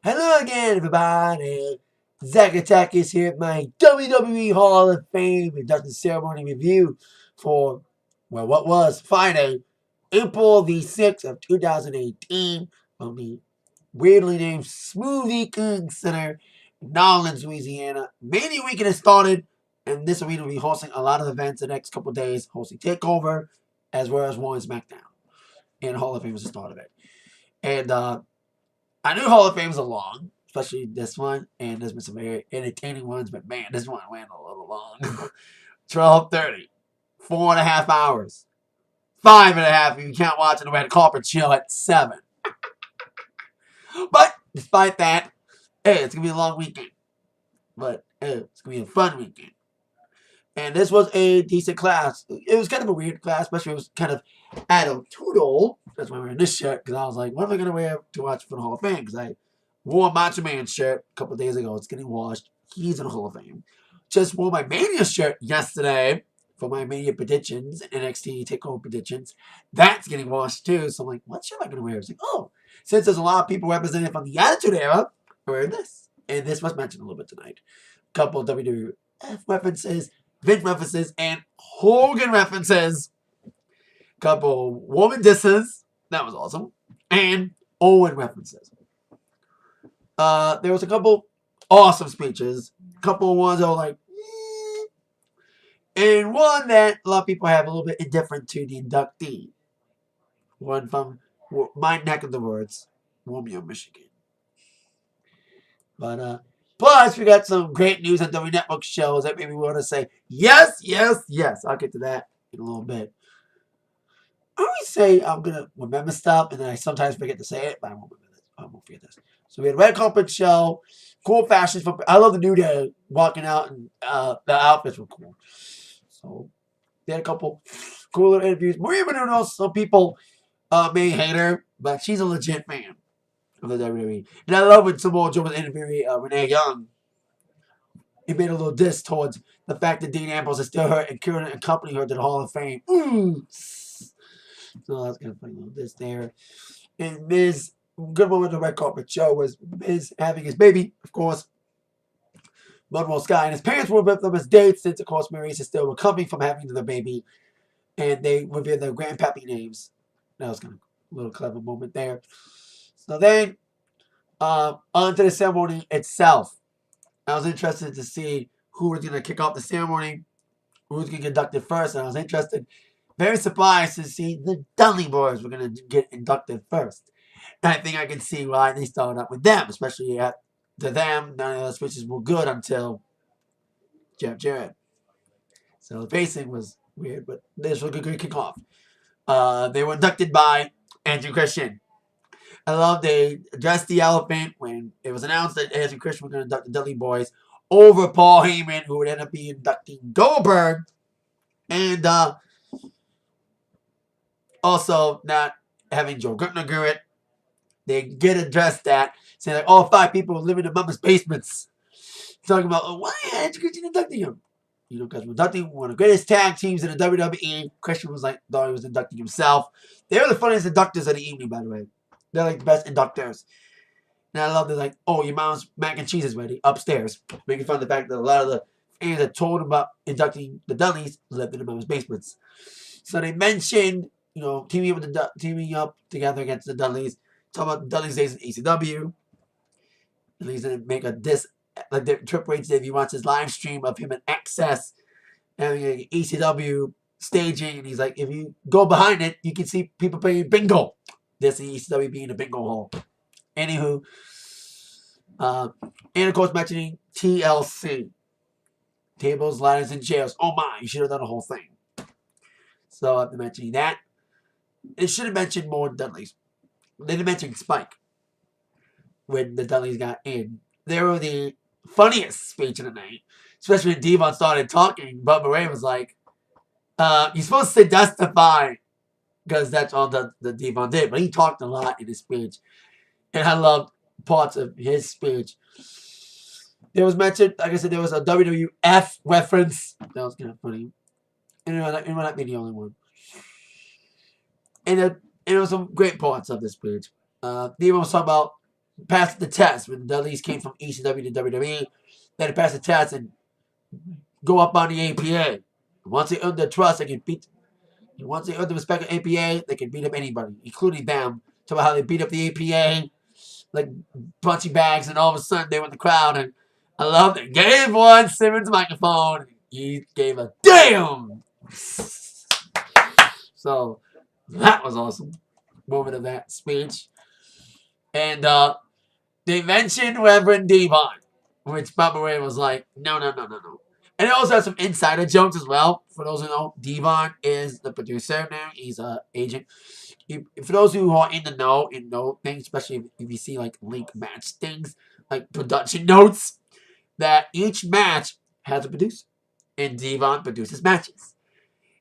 Hello again, everybody. Zack Attack is here at my WWE Hall of Fame induction ceremony review for, well, what was Friday, April the 6th of 2018 from the weirdly named Smoothie King Center in New Orleans, Louisiana. Mania Weekend has started, and this arena will be hosting a lot of events the next couple of days, hosting TakeOver, as well as Raw and SmackDown. And Hall of Fame was the start of it. And I knew Hall of Fames are long, especially this one, and there's been some very entertaining ones, but man, this one went a little long. 12:30, 4.5 hours, 5.5 if you count watching the red carpet show at 7. But despite that, hey, it's gonna be a long weekend. But hey, it's gonna be a fun weekend. And this was a decent class. It was kind of a weird class, especially it was kind of attitudinal. That's why I'm wearing this shirt, because I was like, what am I going to wear to watch for the Hall of Fame? Because I wore a Macho Man shirt a couple of days ago. It's getting washed. He's in the Hall of Fame. Just wore my Mania shirt yesterday for my Mania predictions, NXT TakeOver predictions. That's getting washed too. So I'm like, what shirt am I going to wear? It's like, oh, since there's a lot of people represented from the Attitude Era, I'm wearing this. And this was mentioned a little bit tonight. A couple of WWF references, Vince references, and Hogan references. Couple woman disses. That was awesome. And Owen references. There was a couple awesome speeches. A couple of ones that were like, and one that a lot of people have a little bit indifferent to the inductee. One from my neck of the woods, Romeo, Michigan. But plus we got some great news on W Network shows that made me want to say yes, yes, yes. I'll get to that in a little bit. I always say I'm gonna remember stuff, and then I sometimes forget to say it, but I won't remember this. I won't forget this. So we had a red carpet show, cool fashions. I love the New Day walking out, and the outfits were cool. So they had a couple cool little interviews. Maria Menounos, some people may hate her, but she's a legit fan of the WWE. And I love when Samoa Joe was interviewing Renee Young. He made a little diss towards the fact that Dean Ambrose is still hurt and couldn't accompany her to the Hall of Fame. So that's kind of funny little diss there. And Miz, good one with the red carpet show was Miz having his baby, of course. Monroe Sky and his parents were with them as dates since, of course, Maurice is still recovering from having the baby. And they revealed their grandpappy names. That was kind of a little clever moment there. So then, on to the ceremony itself. I was interested to see who was going to kick off the ceremony, who was going to get inducted first, and I was interested, very surprised to see the Dudley Boys were going to get inducted first. And I think I can see why they started up with them, especially to them, none of the switches were good until Jeff Jarrett. So the pacing was weird, but this was a good kickoff. They were inducted by Andrew Christian. I love they addressed the elephant when it was announced that Andrew Christian was going to induct the Dudley Boys over Paul Heyman, who would end up being inducting Goldberg. And also not having Joe Gertner do it. They get addressed that, saying like, all 5 people living in mama's basements. Talking about, oh, why Andrew Christian inducting him? You know, because we're inducting one of the greatest tag teams in the WWE. Christian was like, thought he was inducting himself. They were the funniest inductors of the evening, by the way. They're like the best inductors. And I love they're like, oh, your mom's mac and cheese is ready upstairs. Making fun of the fact that a lot of the fans that told him about inducting the Dudleys lived in the mom's basements. So they mentioned, you know, teaming up together against the Dudleys. Talk about the Dudleys days in ECW. And he's going to make a diss, like the Triple H did if you watch his live stream of him in Access having an ECW staging. And he's like, if you go behind it, you can see people playing bingo. This is ECW being a bingo hall. Anywho, and of course mentioning TLC. Tables, ladders, and chairs. Oh my, you should have done the whole thing. So after mentioning that, it should have mentioned more Dudleys. They didn't mention Spike when the Dudleys got in. They were the funniest speech of the night. Especially when Devon started talking. Bubba Ray was like, you're supposed to say justify. Because that's all the Devon did. But he talked a lot in his speech. And I loved parts of his speech. There was mentioned, like I said, there was a WWF reference. That was kind of funny. And it might not be the only one. And there were some great parts of this speech. Devon was talking about passed the test when the Dudleys came from ECW to WWE. They had to pass the test and go up on the APA. Once they earned their trust, they could beat. Once they earned the respect of APA, they could beat up anybody, including them. Talk about how they beat up the APA like punching bags, and all of a sudden they were in the crowd, and I loved it. Gave one Simmons microphone. He gave a damn. So that was awesome. Moment of that speech. And they mentioned Reverend Devon, which Bubba Ray was like, no. And it also has some insider jokes as well. For those who know, Devon is the producer now. He's an agent. For those who are in the know and know things, especially if you see like link match things, like production notes, that each match has a producer. And Devon produces matches.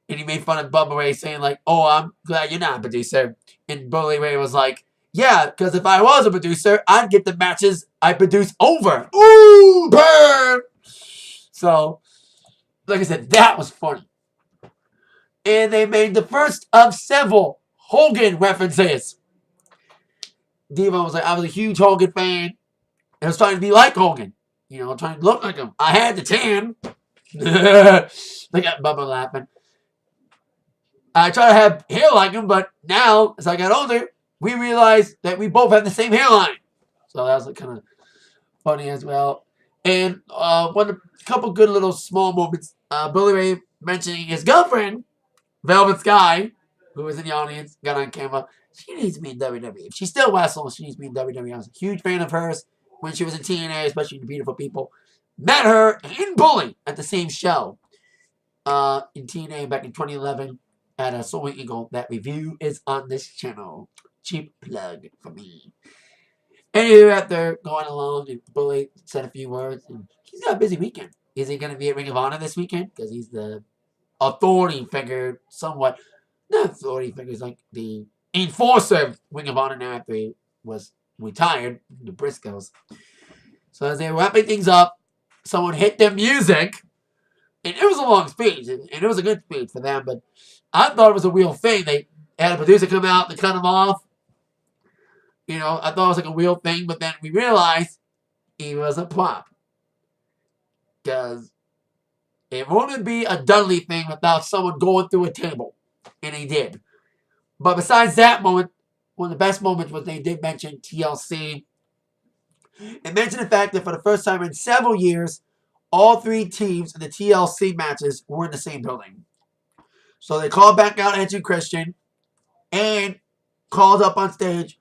And he made fun of Bubba Ray saying like, oh, I'm glad you're not a producer. And Bully Ray was like, yeah, because if I was a producer, I'd get the matches I produce over. Ooh, burn! So, like I said, that was funny. And they made the first of several Hogan references. Devon was like, I was a huge Hogan fan. I was trying to be like Hogan. You know, trying to look like him. I had the tan. Look at Bubba laughing. I try to have hair like him, but now, as I got older, we realized that we both have the same hairline. So that was like kind of funny as well. And a couple good little small moments. Bully Ray mentioning his girlfriend, Velvet Sky, who was in the audience, got on camera. She needs to be in WWE. If she still wrestles, she needs to be in WWE. I was a huge fan of hers when she was in TNA, especially in Beautiful People. Met her in Bully at the same show in TNA back in 2011 at a Soul Eagle. That review is on this channel. Cheap plug for me. Anyway, after going along, and Bully said a few words, and he's got a busy weekend. Is he going to be at Ring of Honor this weekend? Because he's the authority figure, somewhat. Not authority figure, he's like the enforcer of Ring of Honor now after he was retired, the Briscoes. So as they were wrapping things up, someone hit their music, and it was a long speech, and it was a good speech for them, but I thought it was a real thing. They had a producer come out to cut him off. You know, I thought it was like a real thing, but then we realized he was a prop. Because it wouldn't be a Dudley thing without someone going through a table. And he did. But besides that moment, one of the best moments was they did mention TLC. And mentioned the fact that for the first time in several years, all three teams in the TLC matches were in the same building. So they called back out Edge and Christian and called up on stage.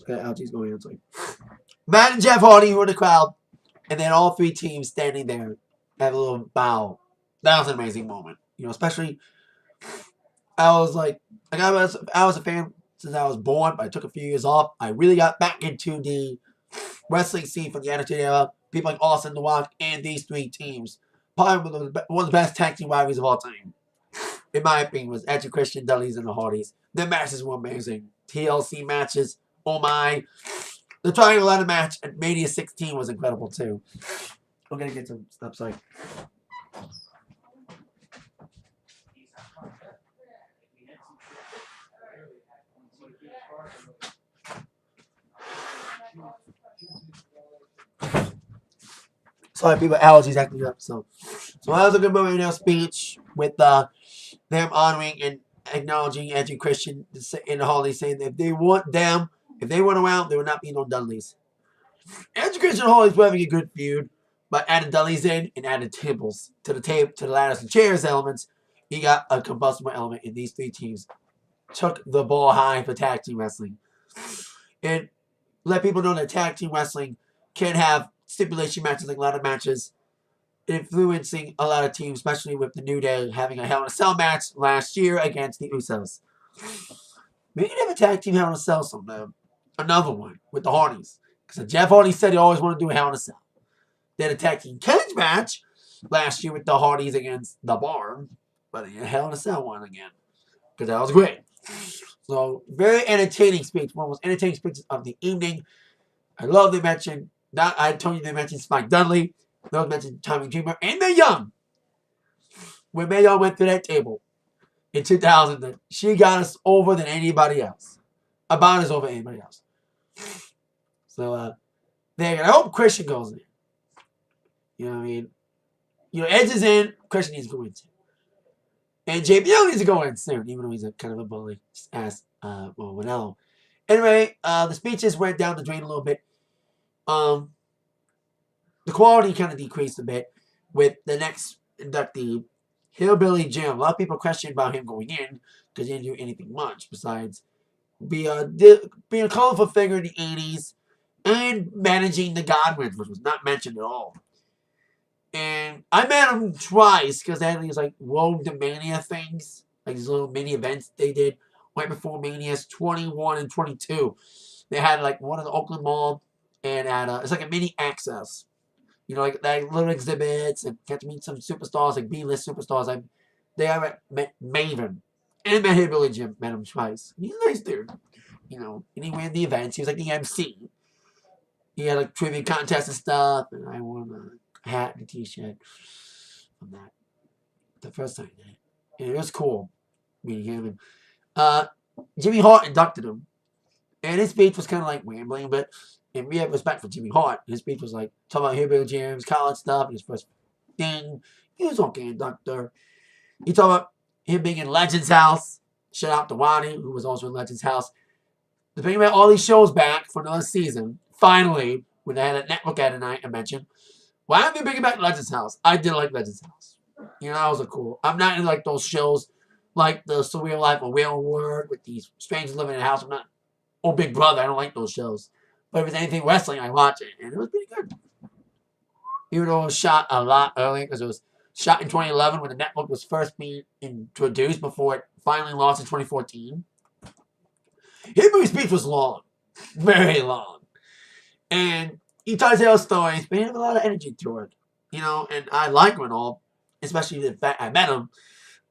Okay, ouchie's going outside. Matt and Jeff Hardy were in the crowd, and then all three teams standing there have a little bow. That was an amazing moment. You know, especially I was a fan since I was born, but I took a few years off. I really got back into the wrestling scene from the Attitude Era. People like Austin, The Rock, and these three teams. Probably one of the best tag team rivalries of all time. In my opinion, was Edge and Christian, Dudleys, and the Hardys. Their matches were amazing. TLC matches, oh my. The Triangle Ladder match at Mania 16 was incredible too. We're going to get some stuff, sorry. Sorry, people, allergies acting up. So that was a good moment in their speech with them honoring and acknowledging Edge and Christian in the holiday, saying that if they weren't around, there would not be no Dudleys. Edge and Christian and Holidays were having a good feud, but added Dudleys in and added tables to the ladders and chairs elements. He got a combustible element, and these three teams took the ball high for tag team wrestling. And let people know that tag team wrestling can have stipulation matches like ladder matches, influencing a lot of teams, especially with the New Day having a Hell in a Cell match last year against the Usos. Maybe they have a tag team Hell in a Cell sometime. Another one with the Hardys. Because Jeff Hardy said he always wanted to do a Hell in a Cell. They had a tag team cage match last year with the Hardys against the Barn, but a Hell in a Cell one again. Because that was great. So, very entertaining speech. One of the most entertaining speeches of the evening. I love they mentioned, I told you they mentioned Spike Dudley. Those mentioned Tommy Dreamer and Mae Young. When Mae Young went through that table, in 2000 that she got us over than anybody else. About as over anybody else. So, there. I hope Christian goes in. You know what I mean? Edge is in. Christian needs to go in too. And JBL needs to go in soon, even though he's a kind of a bully. Just ask, Winello. Anyway, the speeches went down the drain a little bit. The quality kind of decreased a bit with the next inductee, Hillbilly Jim. A lot of people questioned about him going in because he didn't do anything much besides being a colorful figure in the 80s and managing the Godwins, which was not mentioned at all. And I met him twice because they had these like Road to Mania things, like these little mini events they did right before Mania's 21 and 22. They had like one at the Oakland Mall and it's like a mini access. Like little exhibits and get to meet some superstars, like B-list superstars. They met Maven and met Hillbilly Jim. Met him twice. He's a nice dude. And he ran the events. He was like the MC. He had like trivia contests and stuff, and I won a hat and a T-shirt from that the first time. And it was cool meeting him. And Jimmy Hart inducted him, and his speech was kind of like rambling, but. And we have respect for Jimmy Hart. His speech was like talking about Hillbilly Jim's college stuff and his first thing. He was okay, inductor. He talked about him being in Legends House. Shout out to Wani, who was also in Legends House. They're bringing back all these shows back for another season. Finally, when they had a network ad tonight, I mentioned, why aren't they bringing back Legends House? I did like Legends House. That was a cool. I'm not in like those shows like the Surreal Life of Whale World with these strangers living in a house. I'm not. Oh, Big Brother. I don't like those shows. But if it's anything wrestling, I watch it. And it was pretty good. Even though it was shot a lot earlier, because it was shot in 2011 when the network was first being introduced before it finally launched in 2014. His speech was long. Very long. And he tried to tell stories, but he had a lot of energy to it. And I like him and all, especially the fact I met him.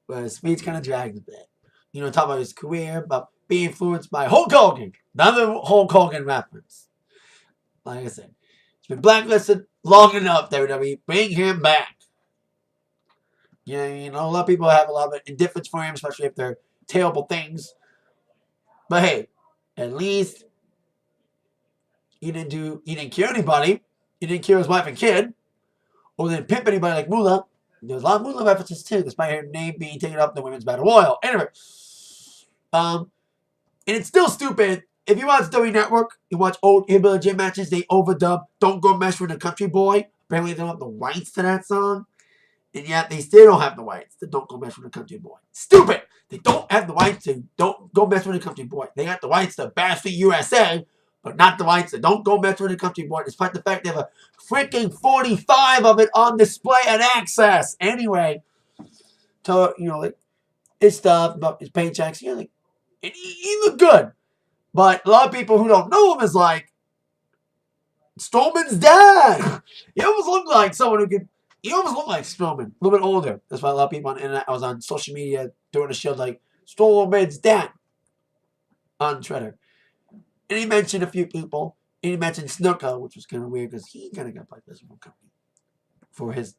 But his speech kind of dragged a bit. Talk about his career, about being influenced by Hulk Hogan. Another Hulk Hogan reference. Like I said, he's been blacklisted long enough, WWE. Bring him back. A lot of people have a lot of indifference for him, especially if they're terrible things. But hey, at least he didn't kill anybody. He didn't kill his wife and kid. Or didn't pimp anybody like Moolah. There's a lot of Moolah references too, despite her name being taken up in the Women's Battle Royal. Anyway. And it's still stupid. If you watch WWE Network, you watch old Hillbilly Jim matches, they overdub Don't Go Mess with a Country Boy. Apparently they don't have the rights to that song. And yet they still don't have the rights to Don't Go Mess with a Country Boy. Stupid! They don't have the rights to Don't Go Mess with a Country Boy. They got the rights to Bash for USA, but not the rights to Don't Go Mess with a Country Boy, despite the fact they have a freaking 45 of it on display and access. Anyway, so, like, his stuff, about his paychecks, like, he looked good. But a lot of people who don't know him is like, Strowman's dad. He almost looked like someone who could. He almost looked like Strowman, a little bit older. That's why a lot of people on the internet, I was on social media doing a show like Strowman's dad on Twitter. And he mentioned a few people. And he mentioned Snuka, which was kind of weird because he kind of got blacklisted from company for his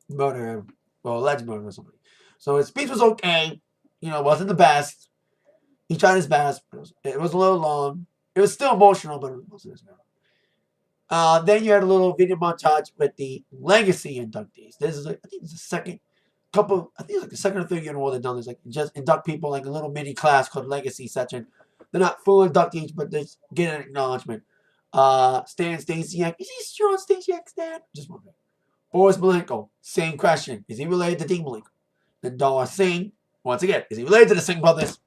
murder, alleged murder or something. So his speech was okay. Wasn't the best. He tried his best. It was a little long. It was still emotional, but it wasn't as bad. Then you had a little video montage with the legacy inductees. This is, I think it's the second couple. I think it's like the second or third year in a row they've done this. Like just induct people like a little mini class called Legacy section. They're not full inductees, but they get an acknowledgement. Stan Stasiak. Is he sure on Stasiak's dad? Just wondering. Boris Malenko. Same question. Is he related to Dean Malenko? Then Dollar Singh. Once again, is he related to the Singh brothers?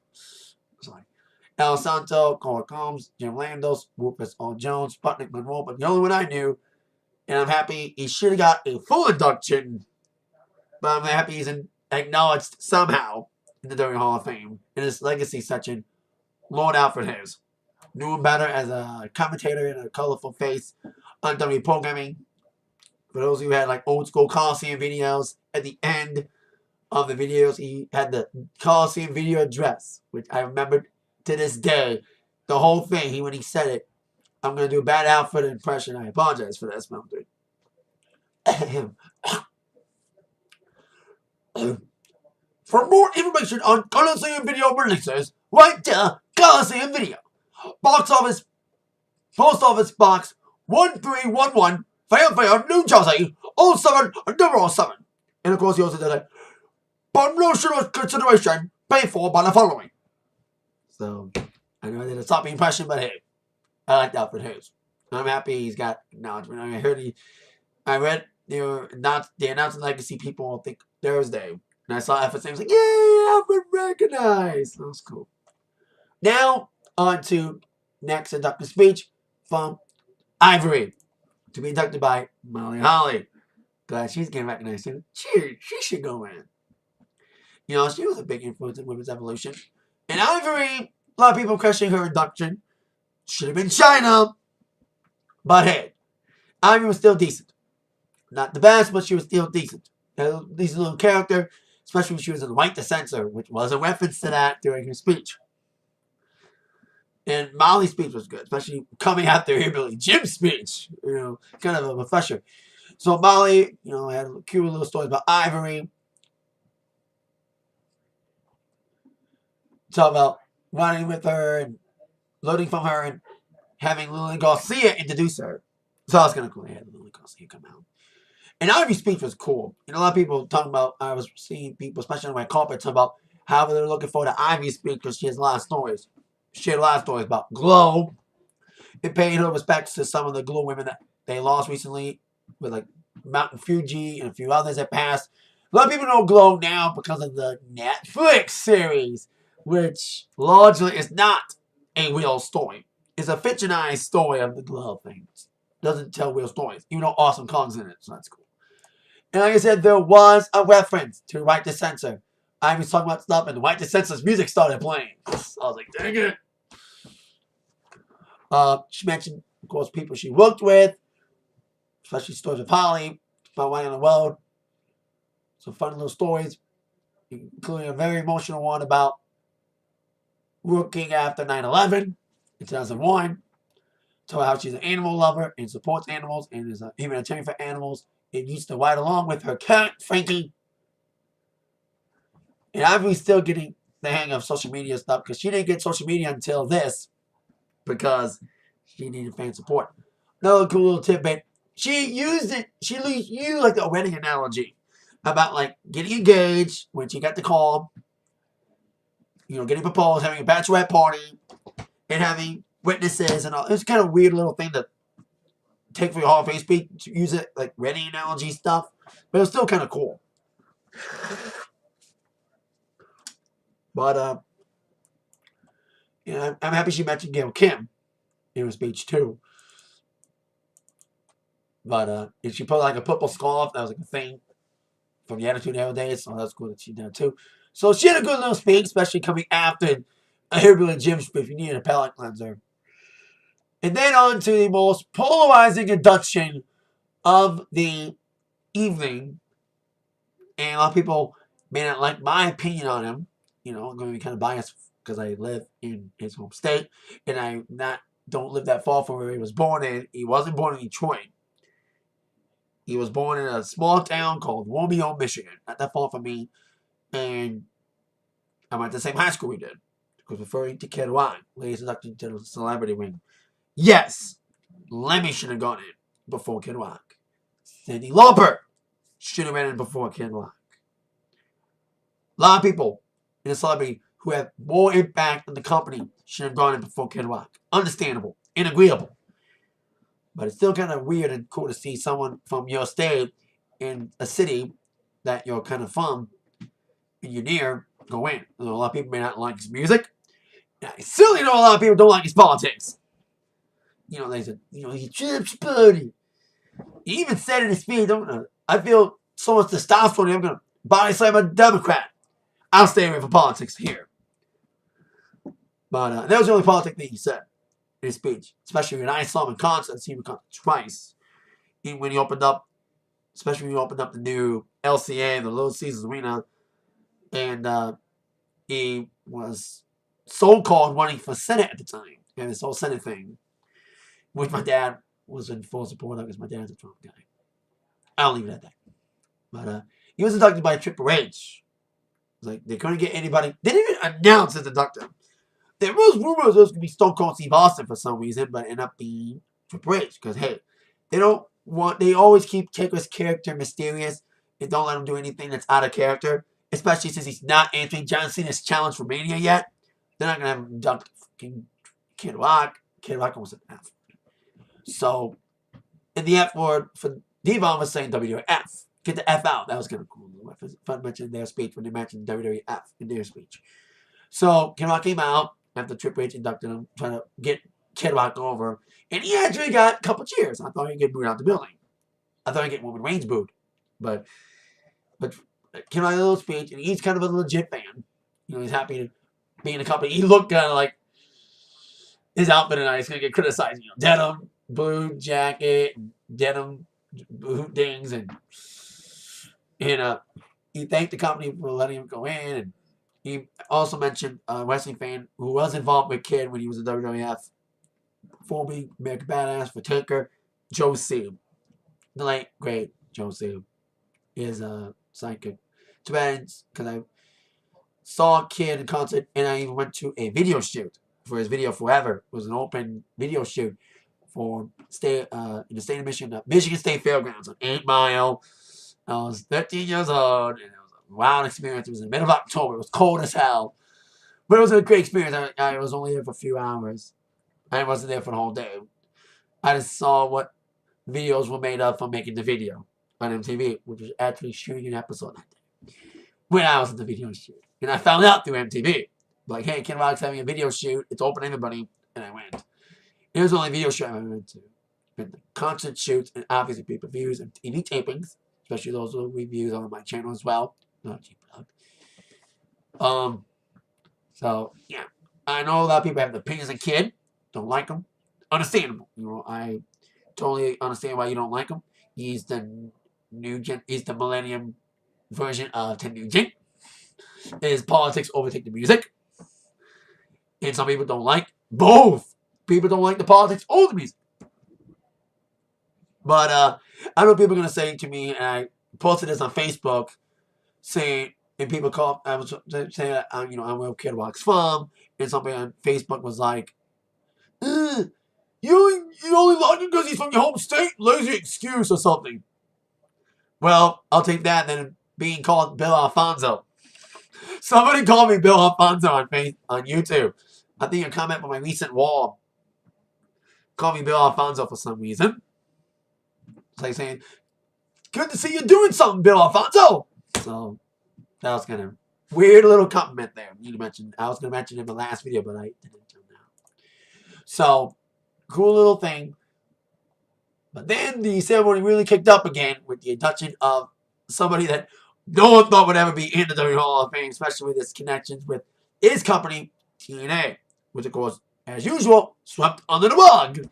Sorry. Al Santo, Cole Combs, Jim Landos, Rufus O. Jones, Sputnik Monroe, but the only one I knew, and I'm happy he should have got a full induction, but I'm happy he's acknowledged somehow in the WWE Hall of Fame in his legacy section. Lord Alfred Hayes. Knew him better as a commentator and a colorful face on WWE programming. For those who had like old school Coliseum videos, at the end of the videos, he had the Coliseum video address, which I remembered to this day. The whole thing, when he said it, I'm going to do a bad Alfred impression. I apologize for that. Smell good. For more information on Coliseum video releases, write to Coliseum Video. Box office, Post Office Box 1311, Fairfield, New Jersey, 07007. And of course, he also did a promotional consideration paid for by the following. So, I know I did a sloppy impression, but hey, I like Alfred Hayes. I'm happy he's got acknowledgement. I read the announcing legacy people, I think Thursday, and I saw Alfred's name. I was like, yay, Alfred recognized. That was cool. Now, on to next inductive speech from Ivory, to be inducted by Molly Holly. Glad she's getting recognized too. She should go in. You know, she was a big influence in women's evolution. And Ivory, a lot of people questioning her induction. Should have been China. But hey, Ivory was still decent. Not the best, but she was still decent. A decent little character, especially when she was in White the Censor, which was a reference to that during her speech. And Molly's speech was good, especially coming after Hillbilly Jim's speech. You know, kind of a refresher. So Molly, you know, had cute little stories about Ivory. Talk about running with her and learning from her and having Lily Garcia introduce her. So I was kind of cool. They had Lily Garcia come out. And Ivory's speech was cool. And a lot of people talking about, I was seeing people, especially on my carpet, talking about how they're looking for the Ivy speech because she has a lot of stories. She had a lot of stories about Glow. And paying her respects to some of the Glow women that they lost recently, with like Mountain Fuji and a few others that passed. A lot of people know Glow now because of the Netflix series, which largely is not a real story. It's a fictionalized story of the Glow thing. It doesn't tell real stories, even though Awesome Kong's in it, so that's cool. And like I said, there was a reference to White the Censor. I was talking about stuff, and White the Censor's music started playing. I was like, dang it. She mentioned, of course, people she worked with, especially stories of Holly, about White on the Road. Some fun little stories, including a very emotional one about working after 9/11 in 2001. Talk about how she's an animal lover and supports animals and is even a attorney for animals and used to ride along with her cat, Frankie. And Ivory's still getting the hang of social media stuff because she didn't get social media until this because she needed fan support. Another cool little tidbit. She used like a wedding analogy about like getting engaged when she got the call, you know, getting proposed, having a bachelorette party, and having witnesses and all. It's kind of a weird little thing to take for your Hall of Fame speech, to use it like wedding analogy stuff, but it was still kind of cool. But you know, I'm happy she mentioned Gail Kim in her speech too. But and she put like a purple scarf. That was like a thing from the Attitude Era days, so that's cool that she did too. So she had a good little speech, especially coming after a Hillbilly Jim speech. You need a palate cleanser. And then on to the most polarizing induction of the evening. And a lot of people may not like my opinion on him. You know, I'm going to be kind of biased because I live in his home state. And I don't live that far from where he was born in. He wasn't born in Detroit. He was born in a small town called Romeo, Michigan. Not that far from me. And I went to the same high school we did. Because referring to Kid Rock, ladies inducted to the celebrity ring. Yes, Lemmy should have gone in before Kid Rock. Cyndi Lauper should have been in before Kid Rock. A lot of people in the celebrity who have more impact on the company should have gone in before Kid Rock. Understandable and agreeable. But it's still kind of weird and cool to see someone from your state in a city that you're kind of from and you're near go in. You know, a lot of people may not like his music. And I certainly know a lot of people don't like his politics. You know, they said, you know, he's Trump's party. He even said in his speech, I feel so much testosterone, I'm going to body slam a Democrat. I'll stay away from politics here. But that was the only politic thing he said in his speech. Especially when I saw him in concert. I've seen him twice. Even when he opened up, especially when he opened up the new LCA, the Little Caesars Arena. And he was so-called running for Senate at the time. And this whole Senate thing. Which my dad was in full support of because my dad's a Trump guy. I'll leave it at that. But he was inducted by Triple H. Like, they couldn't get anybody. They didn't even announce as Induction. There was rumors it was going to be Stone Cold Steve Austin for some reason, but it ended up being Triple H. Because, hey, they always keep Taker's character mysterious and don't let him do anything that's out of character. Especially since he's not answering John Cena's challenge for Mania yet. They're not going to have him induct fucking Kid Rock. Kid Rock was an F. So, and the F word for Devon was saying WWF. Get the F out. That was kind of cool. Fun mentioned their speech when they mentioned WWF in their speech. So, Kid Rock came out after Triple H inducted him, trying to get Kid Rock over. And he actually got a couple cheers. I thought he'd get booed out the building. I thought he'd get Roman Reigns booed. But Kid Rock had a little speech, and he's kind of a legit fan. You know, he's happy to be in the company. He looked kind of like his outfit tonight is going to get criticized. You know, denim, blue jacket, denim boot dings, and he thanked the company for letting him go in. And he also mentioned a wrestling fan who was involved with Kid when he was in WWF, formerly American Badass for Taker, Joe Seal. The late, great Joe Seal is a psychic. Too bad, because I saw Kid in concert, and I even went to a video shoot for his video Forever. It was an open video shoot for in the state of Michigan, Michigan State Fairgrounds on 8 Mile. I was 13 years old, and it was a wild experience. It was in the middle of October. It was cold as hell. But it was a great experience. I was only there for a few hours. I wasn't there for the whole day. I just saw what videos were made of from making the video on MTV, which was actually shooting an episode that day. When I was at the video shoot. And I found out through MTV. Like, hey, Kid Rock's having a video shoot. It's open to everybody. And I went. It was the only video shoot I ever went to. Been the concert shoots and obviously pay-per-views and TV tapings. Especially those little reviews on my channel as well. Not cheap plug. So, yeah. I know a lot of people have the opinions of Kid. Don't like him. Understandable. You know, I totally understand why you don't like him. He's the millennium version of Ted Nugent. His politics overtake the music. And some people don't like both. People don't like the politics or the music. But I know people are going to say to me, and I posted this on Facebook, saying, and people I was saying that, I'm where Kid Rock's from, and somebody on Facebook was like, you only like him because he's from your home state? Lazy excuse or something. Well, I'll take that than being called Bill Alfonso. Somebody called me Bill Alfonso on YouTube. I think a comment on my recent wall called me Bill Alfonso for some reason. It's like saying, good to see you doing something, Bill Alfonso. So that was kind of weird little compliment there. I was going to mention it in the last video, but I didn't until now. So, cool little thing. But then the ceremony really kicked up again with the induction of somebody that no one thought would ever be in the WWE Hall of Fame, especially with his connections with his company, TNA, which, of course, as usual, swept under the rug.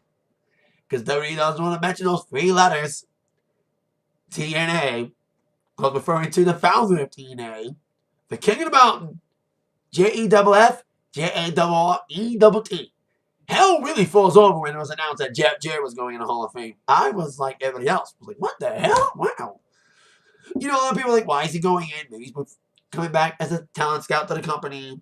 Because WWE doesn't want to mention those 3 letters, TNA, because referring to the founder of TNA, the King of the Mountain, JEFF, JARRETT. Hell really falls over when it was announced that Jeff Jarrett was going in the Hall of Fame. I was like everybody else. I was like, what the hell? Wow. A lot of people are like, why is he going in? Maybe he's coming back as a talent scout to the company.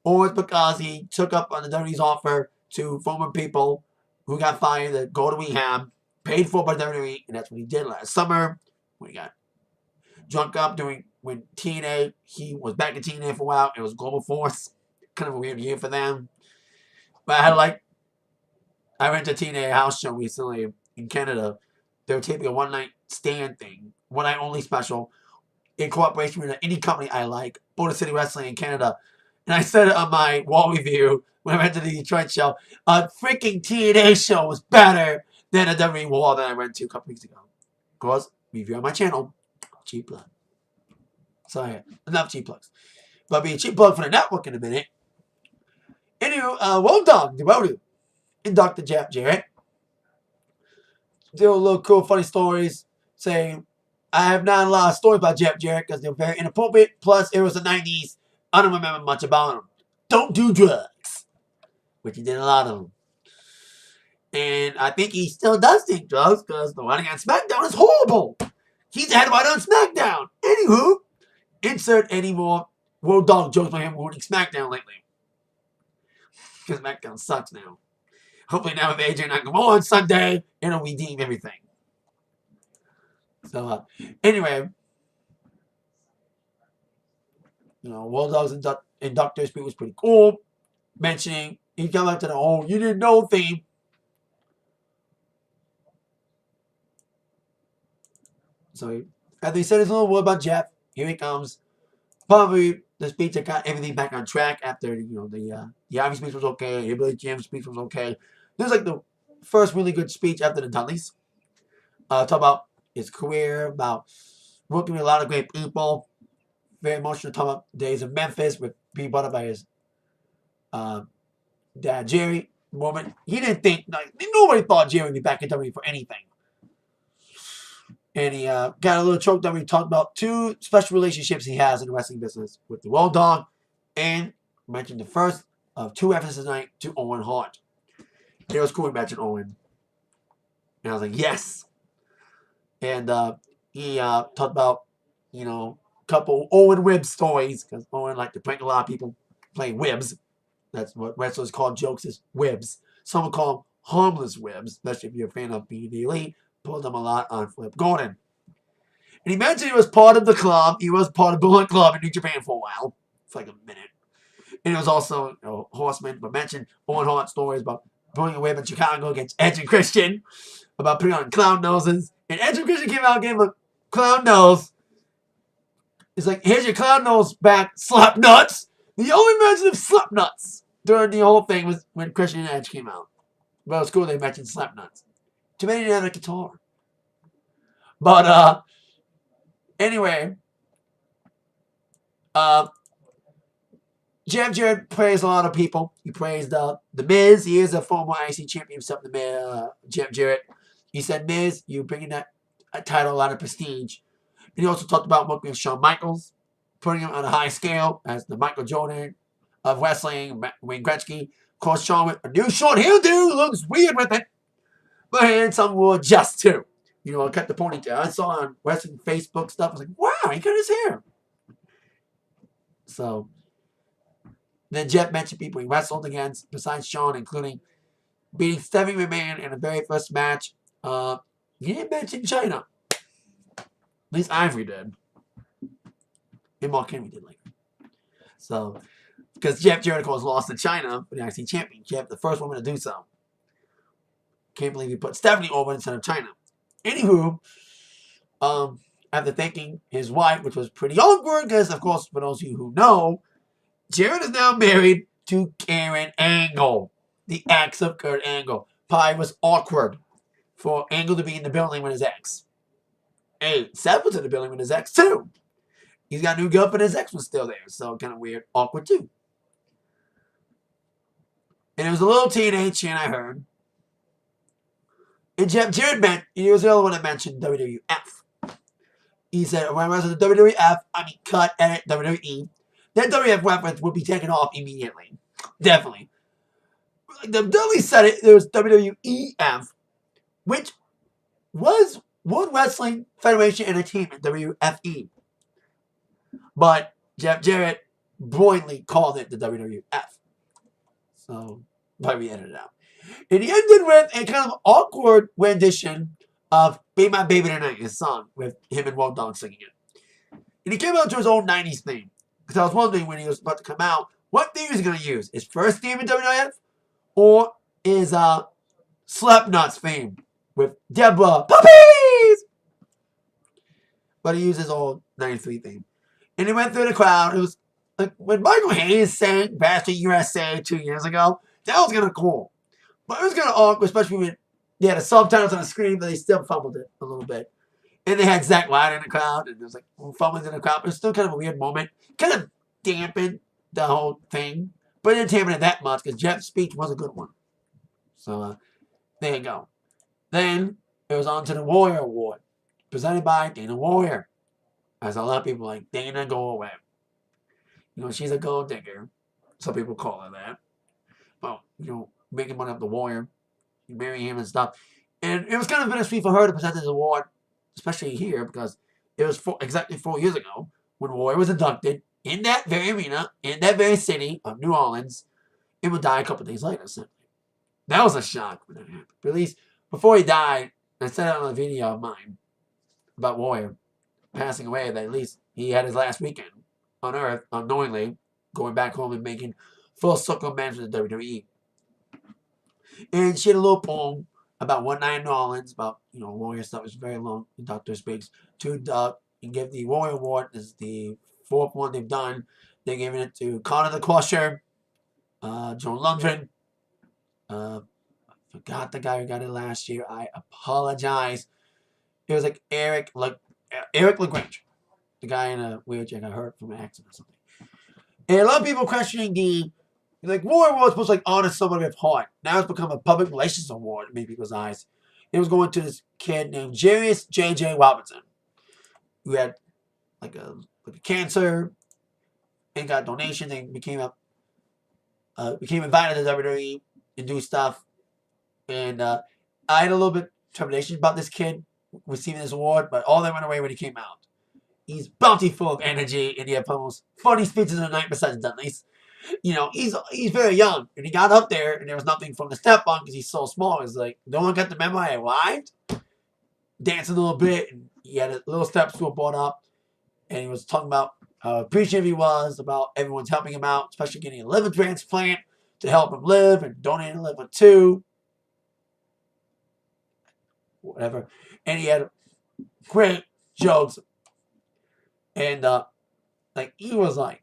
Or it's because he took up on the WWE's offer to former people who got fired to go to rehab, paid for by WWE, and that's what he did last summer when he got drunk up when TNA, he was back in TNA for a while. It was Global Force. Kind of a weird year for them. But I went to a TNA house show recently in Canada. They were taping a one-night stand thing, one-night only special, in cooperation with an indie company I like, Border City Wrestling in Canada. And I said it on my wall review when I went to the Detroit show, a freaking TNA show was better than a WWE wall that I went to a couple weeks ago. Of course, review on my channel, cheap plug. So yeah, enough cheap plugs. But I'll be a cheap plug for the network in a minute. Anyway, well done, devoted. Inducted Jeff Jarrett. Do a little cool, funny stories saying, I have not a lot of stories about Jeff Jarrett because they're very inappropriate. Plus, it was the 90s. I don't remember much about him. Don't do drugs. Which he did a lot of them. And I think he still does take drugs because the writing on SmackDown is horrible. He's the head writer on SmackDown. Anywho, insert any more Road Dogg jokes about him ruining SmackDown lately. Because SmackDown sucks now. Hopefully now with AJ Nakamura on Sunday, it'll redeem everything. So, anyway, Road Dogg's inductor speech was pretty cool. Mentioning, he came up to the whole "you didn't know" theme. So, after he said his little word about Jeff, here he comes. Probably the speech that got everything back on track after, the Ivy speech was okay, the Billy Jim speech was okay. This was like the first really good speech after the Dudleys. Talk about his career, about working with a lot of great people. Very emotional talk about days in Memphis with being brought up by his dad, Jerry. Moment. He didn't think, nobody thought Jerry would be back in WWE for anything. And he got a little choked up when he talked about two special relationships he has in the wrestling business with the Road Dogg, and mentioned the first of two references tonight to Owen Hart. It was cool to mention Owen. And I was like, yes. And he talked about, a couple Owen Wibb stories, because Owen liked to prank a lot of people playing Wibbs. That's what wrestlers call jokes, is Wibbs. Some would call them harmless Wibbs, especially if you're a fan of Being the Elite. Pulled them a lot on Flip Gordon. And he mentioned he was part of the club. He was part of Bullet Club in New Japan for a while. It's like a minute. And he was also a horseman, but mentioned Owen Hart stories about pulling away in Chicago against Edge and Christian, about putting on clown noses. And Edge and Christian came out and gave him a clown nose. It's like, here's your clown nose back, slap nuts. The only mention of slap nuts during the whole thing was when Christian and Edge came out. But it was cool they mentioned slap nuts. Too many didn't have a guitar. But, anyway, Jeff Jarrett praised a lot of people. He praised The Miz. He is a former IC champion himself, Jeff Jarrett. He said, Miz, you're bringing that title a lot of prestige. And he also talked about working with Shawn Michaels, putting him on a high scale as the Michael Jordan of wrestling, Wayne Gretzky. Of course, Shawn with a new short hairdo, looks weird with it. But hey, some will adjust too. Cut the ponytail. I saw on wrestling Facebook stuff. I was like, wow, he cut his hair. So, then Jeff mentioned people he wrestled against, besides Shawn, including beating Stephanie McMahon in the very first match. He didn't mention China. At least Ivory did. And Mark Henry did later. So, because Jeff Jericho was lost to China for the IC Championship, the first woman to do so. Can't believe he put Stephanie over instead of China. Anywho, after thanking his wife, which was pretty awkward, because, of course, for those of you who know, Jarrett is now married to Karen Angle, the ex of Kurt Angle. Probably was awkward for Angle to be in the building with his ex. Hey, Seth was in the building with his ex, too. He's got a new girlfriend, his ex was still there, so kind of weird, awkward, too. And it was a little teenage chant I heard. And Jeff Jarrett he was the other one that mentioned WWF. He said, when I was at the WWF, cut, edit, WWE, that WWF reference would be taken off immediately. Definitely. The Dudley said it, there was WWEF, which was World Wrestling Federation Entertainment, WFE. But Jeff Jarrett brilliantly called it the WWF. So, probably edited it out. And he ended with a kind of awkward rendition of Be My Baby Tonight, his song, with him and Road Dogg singing it. And he came out to his old 90s theme. Because I was wondering when he was about to come out, what theme is he going to use? His first theme in WWF? Or is Slapnuts theme with Deborah Puppies? But he used his old 93 theme. And he went through the crowd. It was like when Michael Hayes sang Bastard USA 2 years ago, that was kind of cool. But it was kind of awkward, especially when they had the subtitles on the screen, but they still fumbled it a little bit. And they had Zack Ryder in the crowd, and there was like fumbles in the crowd. But it was still kind of a weird moment. Kind of dampened the whole thing. But it didn't dampen it that much, because Jeff's speech was a good one. So, there you go. Then, it was on to the Warrior Award, presented by Dana Warrior. As a lot of people like, Dana, go away. She's a gold digger. Some people call her that. Well, making money off the Warrior. You marry him and stuff. And it was kind of bittersweet for her to present this award, especially here, because it was exactly 4 years ago when Warrior was inducted. in that very arena, in that very city of New Orleans, and would die a couple days later. So that was a shock when that happened. But at least before he died, I said it on a video of mine about Warrior passing away, that at least he had his last weekend on Earth unknowingly, going back home and making full circle match with the WWE. And she had a little poem about one night in New Orleans, about, Warrior stuff. It's very long. The doctor speaks to Doug and give the Warrior Award. This is the fourth one they've done. They're giving it to Connor the Crusher, Joan Lundgren. I forgot the guy who got it last year. I apologize. It was like Eric LaGrange, the guy in a wheelchair got hurt from an accident or something. And a lot of people questioning Warrior Award was supposed to honor someone with heart. Now it's become a public relations award in many people's eyes. It was going to this kid named Jarius J.J. Robinson, who had like a cancer and got donations and became invited to WWE and do stuff. And I had a little bit of trepidation about this kid receiving this award, but all that went away when he came out. He's bountiful of energy, and he had the most funny speeches of the night besides Dudley's. He's very young, and he got up there, and there was nothing from the step on because he's so small. It was like, no one got the memo. I arrived, dancing a little bit, and he had a little step stool brought up, and he was talking about how appreciative he was about everyone's helping him out, especially getting a liver transplant to help him live, and donating a liver too. Whatever. And he had great jokes. And he was like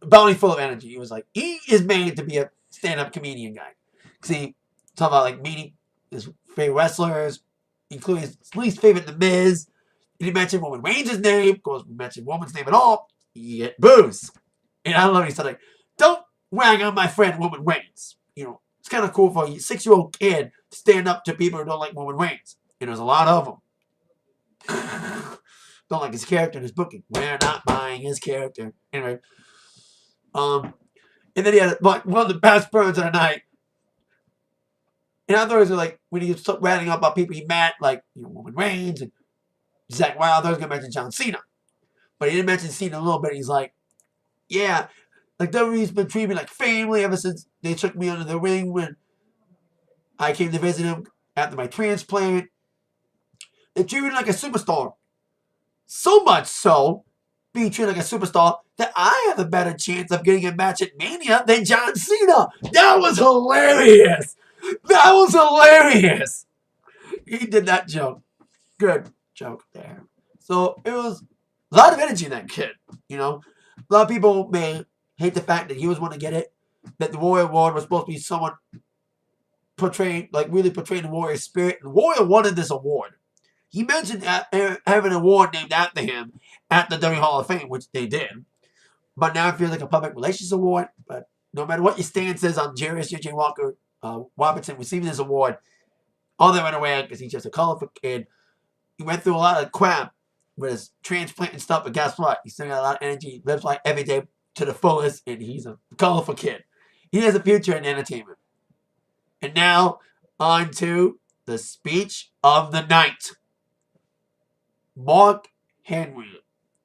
bountiful of energy. He was like, he is made to be a stand-up comedian guy. Because he talked about meeting his favorite wrestlers, including his least favorite, The Miz. And he mentioned Roman Reigns' name. Of course, we mentioned Roman's name at all. You get booze. And I love it. He said, don't rag on my friend Roman Reigns. It's kind of cool for a 6-year-old kid to stand up to people who don't like Roman Reigns. And there's a lot of them. Don't like his character in his booking. We're not buying his character. Anyway. And then he had one of the best burns of the night. And I thought it was when he was ratting up about people he met, Roman Reigns and Zack Wilder. I was going to mention John Cena. But he didn't mention Cena a little bit. He's like, yeah, WWE's been treating me like family ever since they took me under the wing when I came to visit him after my transplant. They treated me like a superstar. So much so, being treated like a superstar, that I have a better chance of getting a match at Mania than John Cena. That was hilarious. That was hilarious. He did that joke. Good joke there. So it was a lot of energy in that kid. A lot of people may hate the fact that he was one to get it. That the Warrior Award was supposed to be someone really portraying the Warrior spirit. And Warrior wanted this award. He mentioned having an award named after him at the WWE Hall of Fame, which they did. But now it feels like a public relations award. But no matter what your stance is on Jarius J.J. Robinson receiving this award, all that went away because he's just a colorful kid. He went through a lot of crap with his transplant and stuff, but guess what? He still got a lot of energy, lives life every day to the fullest, and he's a colorful kid. He has a future in entertainment. And now, on to the speech of the night. Mark Henry,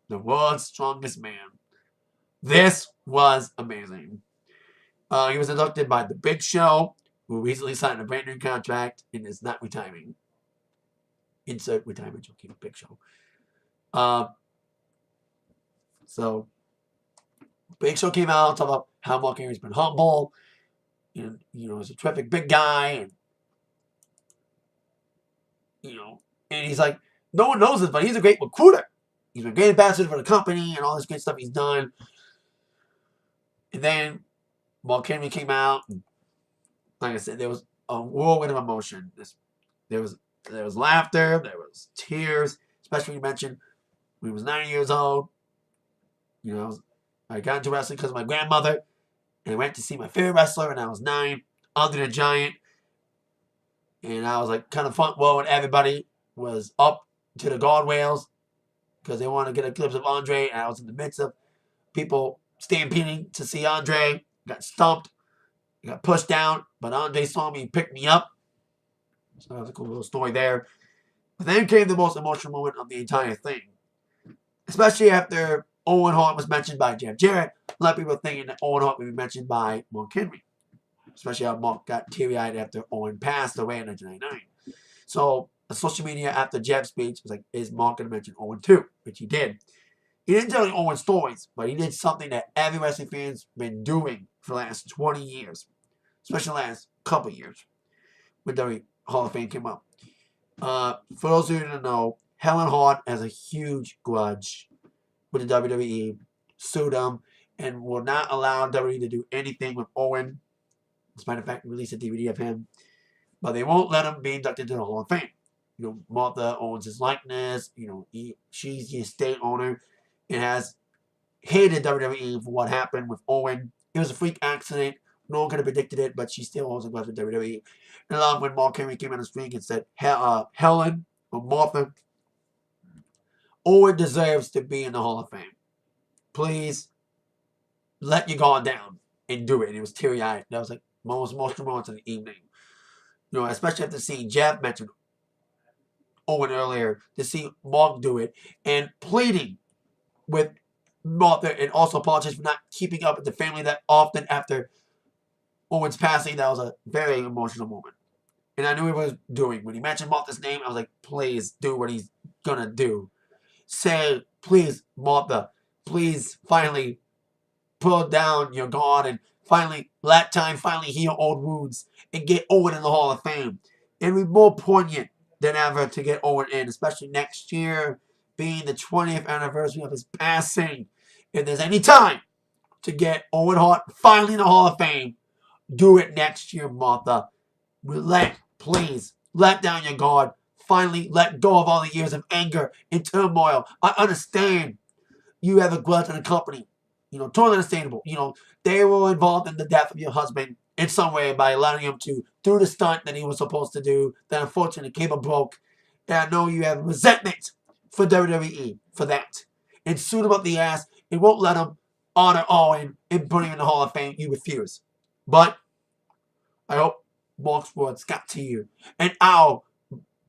the world's strongest man. This was amazing. He was inducted by The Big Show, who recently signed a brand new contract and is not retiring. Insert retirement joke, Big Show. So, Big Show came out, talked about how Mark Henry's been humble. And, he's a terrific big guy. And he's like, no one knows this, but he's a great recruiter. He's been a great ambassador for the company and all this great stuff he's done. And then Mark Henry came out. And, like I said, there was a whirlwind of emotion. There was laughter. There was tears. Especially when you mentioned when he was 9 years old. I got into wrestling because of my grandmother. And I went to see my favorite wrestler when I was 9, Andre the Giant. And I was kind of front row, and everybody was up to the guardrails because they wanted to get a glimpse of Andre. And I was in the midst of people stampeding to see Andre. Got stumped. Got pushed down. But Andre saw me and picked me up. So that was a cool little story there. But then came the most emotional moment of the entire thing. Especially after Owen Hart was mentioned by Jeff Jarrett. A lot of people thinking that Owen Hart would be mentioned by Mark Henry. Especially how Mark got teary-eyed after Owen passed away in 1999. So, on social media after Jeff's speech was like, is Mark going to mention Owen too? Which he did. He didn't tell any Owen stories, but he did something that every wrestling fan's been doing for the last 20 years. Especially the last couple years. When the Hall of Fame came up. For those of you who don't know, Helen Hart has a huge grudge with the WWE. Sued them and will not allow WWE to do anything with Owen. As a matter of fact, release a DVD of him. But they won't let him be inducted into the Hall of Fame. You know, Martha owns his likeness. You know, she's the estate owner and has hated WWE for what happened with Owen. It was a freak accident. No one could have predicted it, but she still owns a grudge with WWE. And I love when Mark Henry came on the screen and said, Helen or Martha, Owen deserves to be in the Hall of Fame. Please let your guard down and do it. And it was teary-eyed. That was like most emotional moments of the evening. You know, especially after seeing Jeff mention Owen earlier, to see Mark do it and pleading with Martha and also apologize for not keeping up with the family that often after Owen's passing. That was a very emotional moment. And I knew what he was doing. When he mentioned Martha's name, I was like, please do what he's gonna do. Say, please, Martha, please finally pull down your guard and finally let time finally heal old wounds and get Owen in the Hall of Fame. It'd be more poignant than ever to get Owen in, especially next year being the 20th anniversary of his passing. If there's any time to get Owen Hart finally in the Hall of Fame, do it next year, Martha. Please, let down your guard. Finally, let go of all the years of anger and turmoil. I understand you have a grudge on the company. You know, totally understandable. You know, they were involved in the death of your husband in some way by allowing him to do the stunt that he was supposed to do. That unfortunately the cable broke. And I know you have resentment for WWE for that. And sued him up the ass and won't let him honor Owen and put him in the Hall of Fame. You refuse. But I hope Mark's words got to you. And I'll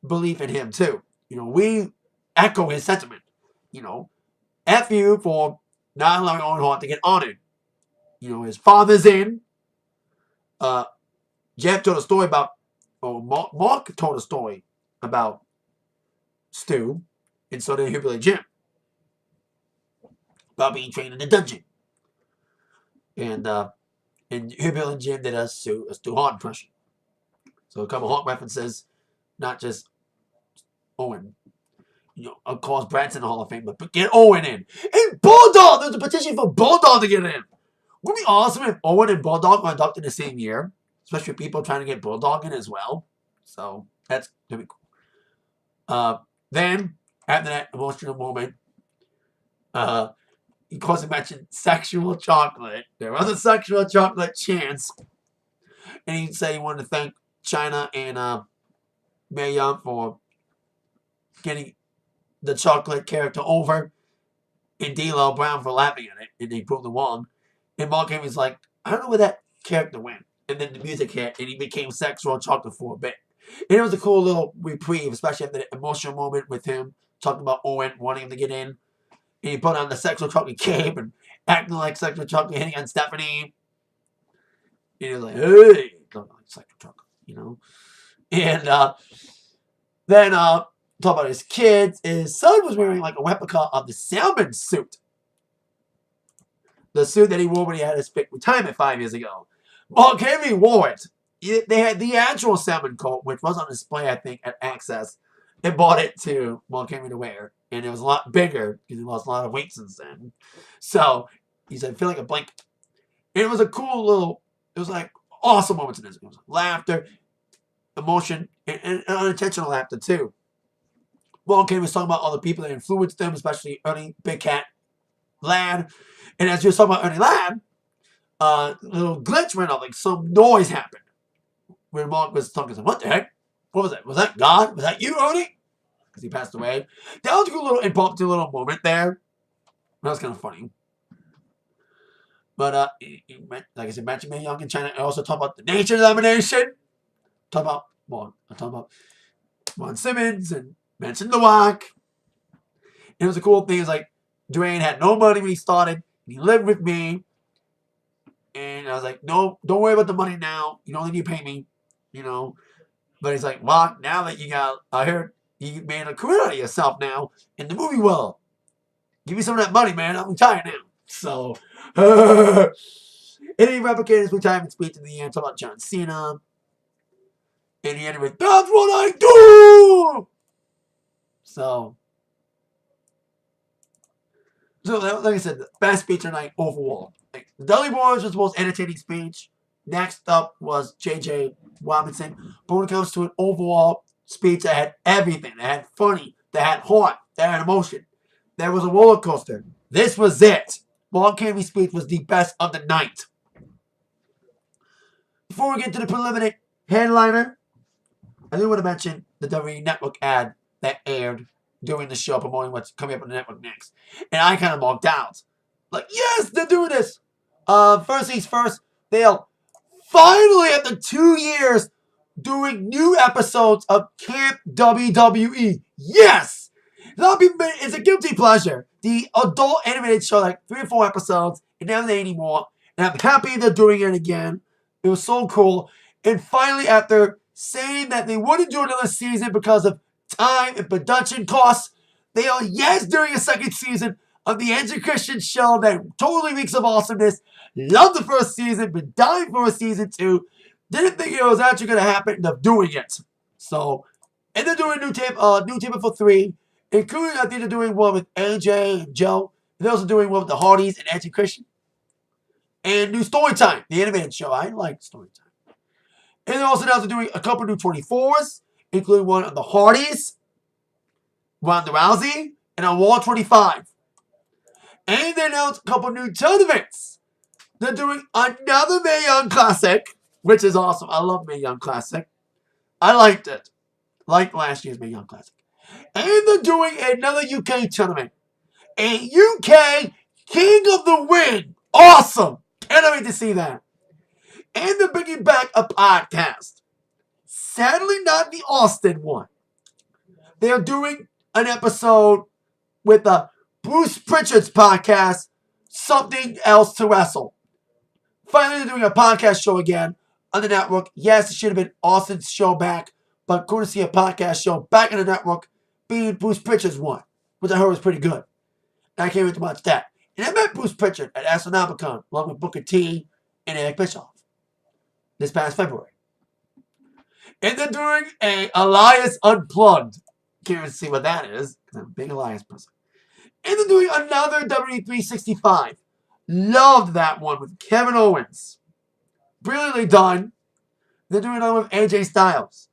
believe in him too. You know, we echo his sentiment. You know, F you for not allowing Owen Hart to get honored. You know, his father's in. Jeff told a story about, Mark told a story about Stu, and so did Hillbilly Jim, about being trained in the dungeon. And Hillbilly Jim did a Stu Hart impression. So a couple Hart references, not just Owen. You know, of course, Brad's in the Hall of Fame, but get Owen in. And Bulldog! There's a petition for Bulldog to get in. Would it be awesome if Owen and Bulldog were inducted the same year? Especially people trying to get Bulldog in as well. So, that's going to be cool. Then, after that emotional moment, he caused mention sexual chocolate. There was a sexual chocolate chance. And he said he wanted to thank China and Mae Young for getting the chocolate character over, and D'Lo Brown for laughing at it, and they proved them wrong. And Mark Henry's like, I don't know where that character went. And then the music hit, and he became sexual chocolate for a bit. And it was a cool little reprieve, especially after the emotional moment with him talking about Owen wanting him to get in. And he put on the sexual chocolate cape and acting like sexual chocolate, hitting on Stephanie. And he was like, hey, don't like sexual chocolate, you know. And then talk about his kids. His son was wearing like a replica of the salmon suit. The suit that he wore when he had his big retirement 5 years ago. Mark Henry wore it. They had the actual salmon coat, which was on display, I think, at Access, and bought it to Mark Henry to wear. And it was a lot bigger because he lost a lot of weight since then. So he said, I feel like a blanket. And it was a cool little, it was like awesome moments in this. It was laughter, emotion, and unintentional laughter too. Mark Henry was talking about all the people that influenced them, especially Ernie Big Cat Ladd. And as you were talking about Ernie Ladd, a little glitch went off, like some noise happened. When Mark was talking, what the heck? What was that? Was that God? Was that you, Ernie? Because he passed away. That was a cool little impromptu little moment there. That was kind of funny. But, like I said, mentioned Mae Young in China. I also talk about the nature domination. I talk about Ron Simmons and mentioned The Rock. And it was a cool thing. It's like, Dwayne had no money when he started. He lived with me. And I was like, no, don't worry about the money now. You don't need to pay me, you know. But he's like, Mark, now that I heard you made a career out of yourself now in the movie world. Give me some of that money, man. I'm retired now. So, and he replicated his retirement speech in the end, talking about John Cena. And he ended with, that's what I do! So, like I said, the best speech tonight overall. Like, the Dudley Boys was the most entertaining speech. Next up was J.J. Robinson. But when it comes to an overall speech that had everything, that had funny, that had heart, that had emotion, there was a roller coaster. This was it. Mark Henry's speech was the best of the night. Before we get to the preliminary headliner, I do want to mention the WWE Network ad that aired during the show promoting what's coming up on the network next. And I kind of marked out. Like, yes, they're doing this. First things first, they'll finally, after 2 years, doing new episodes of Camp WWE. Yes! It's a guilty pleasure. The adult animated show, like 3 or 4 episodes, and never there anymore. And I'm happy they're doing it again. It was so cool. And finally, after saying that they wouldn't do another season because of time and production costs, they are doing a second season of the Andrew Christian show that totally reeks of awesomeness. Loved the first season, been dying for a season 2. Didn't think it was actually going to happen, end up doing it. So, and they're doing a new tape for 3, including I think they're doing one with AJ and Joe. They're also doing one with the Hardys and Andrew Christian. And new Storytime, the animated show. I like Storytime. And they're also now doing a couple new 24s, including one of the Hardys, Ronda Rousey, and on Wall 25. And they announced a couple new tournaments. They're doing another Mae Young Classic, which is awesome. I love Mae Young Classic. I liked it. Like last year's Mae Young Classic. And they're doing another UK tournament. A UK King of the Ring. Awesome. Can't wait to see that. And they're bringing back a podcast. Sadly, not the Austin one. They're doing an episode with the Bruce Pritchard's podcast, Something Else to Wrestle. Finally, they're doing a podcast show again on the network. Yes, it should have been Austin's show back, but cool to see a podcast show back on the network being Bruce Pritchard's one, which I heard was pretty good. And I can't wait to watch that. And I met Bruce Pritchard at Astronomicon along with Booker T and Eric Bischoff this past February. And they're doing a Elias Unplugged. Can't even see what that is, because I'm a big Elias person. And they're doing another W365. Loved that one with Kevin Owens. Brilliantly done. They're doing another one with AJ Styles,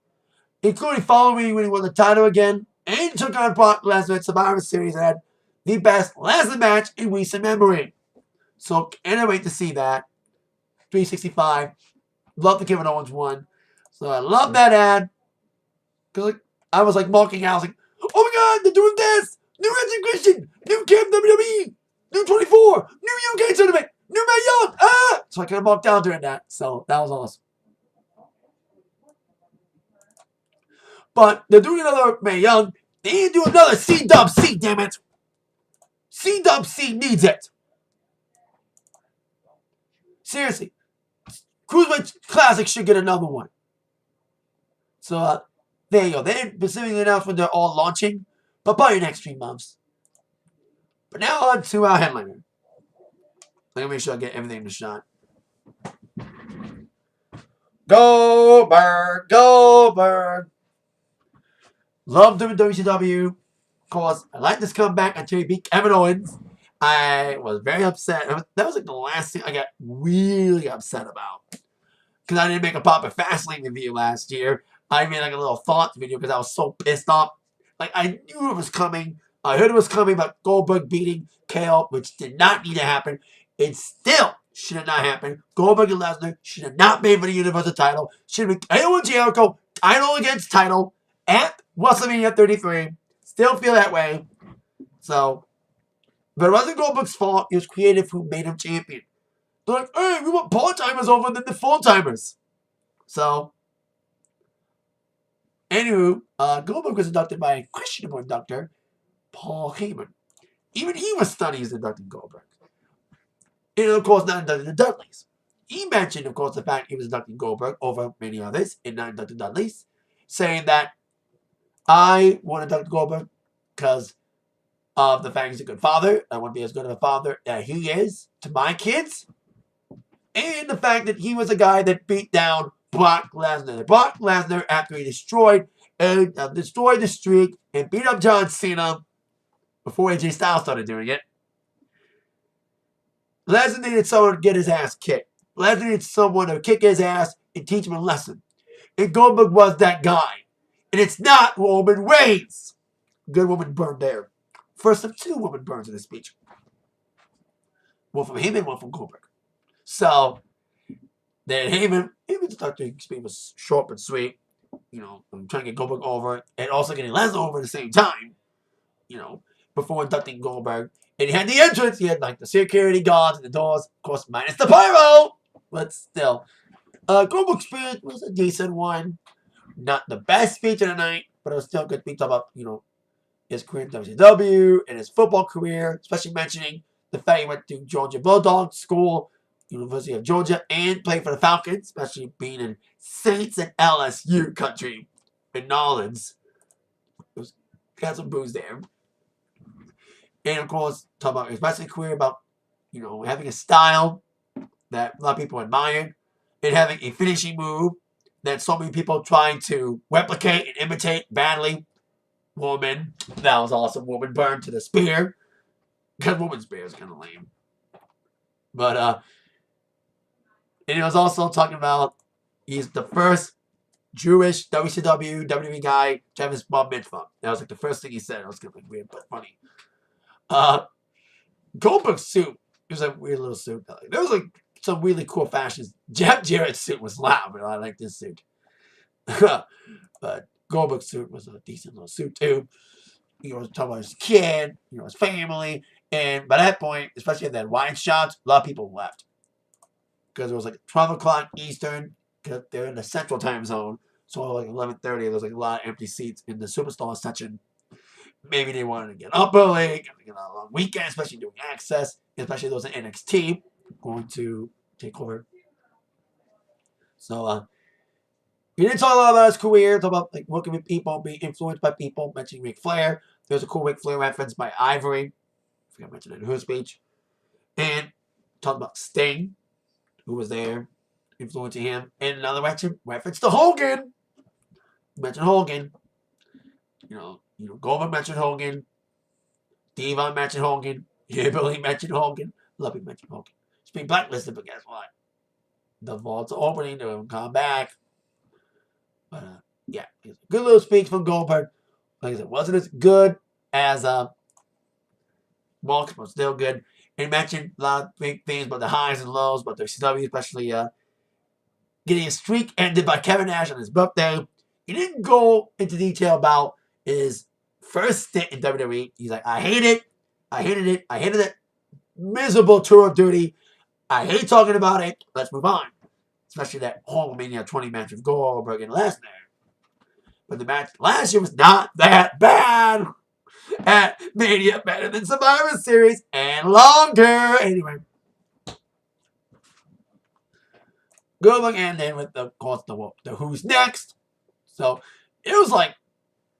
including following when he won the title again and took on Brock Lesnar at Survivor Series and had the best last match in recent memory. So can't wait to see that. 365. Love the Kevin Owens one. So I love that ad. Because I was like marking out. I was like, oh my god, they're doing this! New Christian! New Camp WWE! New 24! New UK tournament! New Mae Young! Ah! So I kind of marked down during that. So that was awesome. But they're doing another Mae Young. They need to do another C-Dub-C, damn it! C-Dub-C needs it. Seriously. Cruiserweight Classic should get another one. So, there you go. They didn't specifically announce when they're all launching, but probably next 3 months. But now on to our headliner. Let me make sure I get everything in the shot. Goldberg! Goldberg! Love WCW. Of course, I like this comeback until he beat Kevin Owens. I was very upset. That was like the last thing I got really upset about. Because I didn't make a proper Fastlane review last year. I made like a little thoughts video because I was so pissed off. Like, I knew it was coming. I heard it was coming about Goldberg beating KO, which did not need to happen. It still should have not happened. Goldberg and Lesnar should have not made for the Universal title. Should have been KO and Jericho, title against title, at WrestleMania 33. Still feel that way. So, but it wasn't Goldberg's fault. It was creative who made him champion. They're like, hey, we want part-timers over than the full-timers. So, anywho, Goldberg was inducted by a questionable inductor, Paul Heyman. Even he was studying as inducting Goldberg. And of course, not inducting the Dudleys. He mentioned, of course, the fact he was inducting Goldberg over many others and not inducting Dudleys, saying that I want to induct Goldberg because of the fact he's a good father. I want to be as good of a father that he is to my kids. And the fact that he was a guy that beat down Brock Lesnar. Brock Lesnar, after he destroyed the streak and beat up John Cena before AJ Styles started doing it, Lesnar needed someone to get his ass kicked. Lesnar needed someone to kick his ass and teach him a lesson. And Goldberg was that guy. And it's not Roman Reigns. Good woman burned there. First of two woman burns in this speech. One from Heyman, one from Goldberg. So, then Heyman's speech was short but sweet. I'm trying to get Goldberg over and also getting Lesnar over at the same time. Before inducting Goldberg. And he had the entrance. He had like the security guards and the doors. Of course, minus the pyro. But still. Goldberg's speech was a decent one. Not the best speech of the night, but it was still a good speech about, his career in WCW and his football career, especially mentioning the fact he went to Georgia Bulldog School, University of Georgia, and played for the Falcons, especially being in Saints and LSU country in Nolans. Got some booze there. And of course, talk about his wrestling career, about, having a style that a lot of people admired, and having a finishing move that so many people trying to replicate and imitate badly. Woman. That was awesome. Woman burned to the spear. Because woman's spear is kind of lame. But, and he was also talking about he's the first Jewish WCW, WWE guy to have his bar mitzvah. That was like the first thing he said. It was kind of like weird, but funny. Goldberg's suit. It was a weird little suit. There was like some really cool fashions. Jeff Jarrett's suit was loud, but I like this suit. But Goldberg's suit was a decent little suit too. He was talking about his kid, his family, and by that point, especially at that wide shots, a lot of people left because it was like 12 o'clock Eastern. Because they're in the Central Time Zone, so like 11:30, there was like a lot of empty seats in the Superstar section. Maybe they wanted to get up early, get a long weekend, especially doing Access, especially those in NXT going to take over. So, he didn't talk a lot about his career, talk about like working with people, being influenced by people, mentioning Ric Flair. There's a cool Ric Flair reference by Ivory. I forgot to mention it in her speech. And talked about Sting, who was there, influencing him. And another reference to Hogan. Mentioned Hogan. Goldberg mentioned Hogan. Devon mentioned Hogan. Hillbilly mentioned Hogan. Lovey mentioned Hogan. It's being blacklisted, but guess what? The vaults are opening. They're going to come back. But, yeah. Good little speech from Goldberg. Like I said, wasn't as good as Mark, but still good. And mentioned a lot of big things about the highs and lows, but the CW, especially getting a streak ended by Kevin Nash on his birthday. He didn't go into detail about his first stint in WWE. He's like, I hate it. I hated it. I hated it. Miserable tour of duty. I hate talking about it. Let's move on. Especially that Hulkamania 20 match with Goldberg and Lesnar. But the match last year was not that bad. At Mania, better than Survivor Series and longer. Anyway. Good luck, and then with of course the Who's Next. So it was like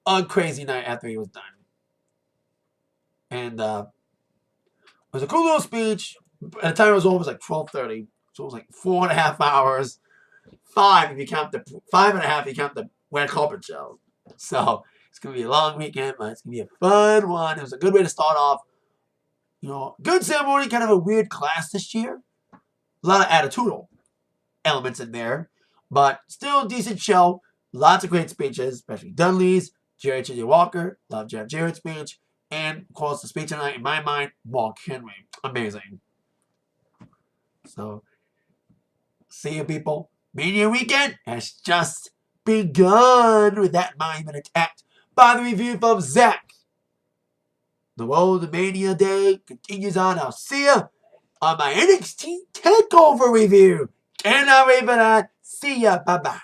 a crazy night after he was done. And it was a cool little speech. At the time it was over, it was like 12:30. So it was like 4.5 hours. 5 if you count the 5.5 if you count the red carpet show. So it's gonna be a long weekend, but it's gonna be a fun one. It was a good way to start off. Good ceremony, kind of a weird class this year. A lot of attitudinal elements in there, but still a decent show. Lots of great speeches, especially Dudley's, Jerry J.J. Walker, love Jeff Jarrett's speech, and of course the speech tonight, in my mind, Mark Henry. Amazing. So, see you people. Mania weekend has just begun. With that in mind, been attacked by the review from Zach. The road to Mania Day continues on. I'll see you on my NXT TakeOver review. Cannot wait for that. See ya. Bye-bye.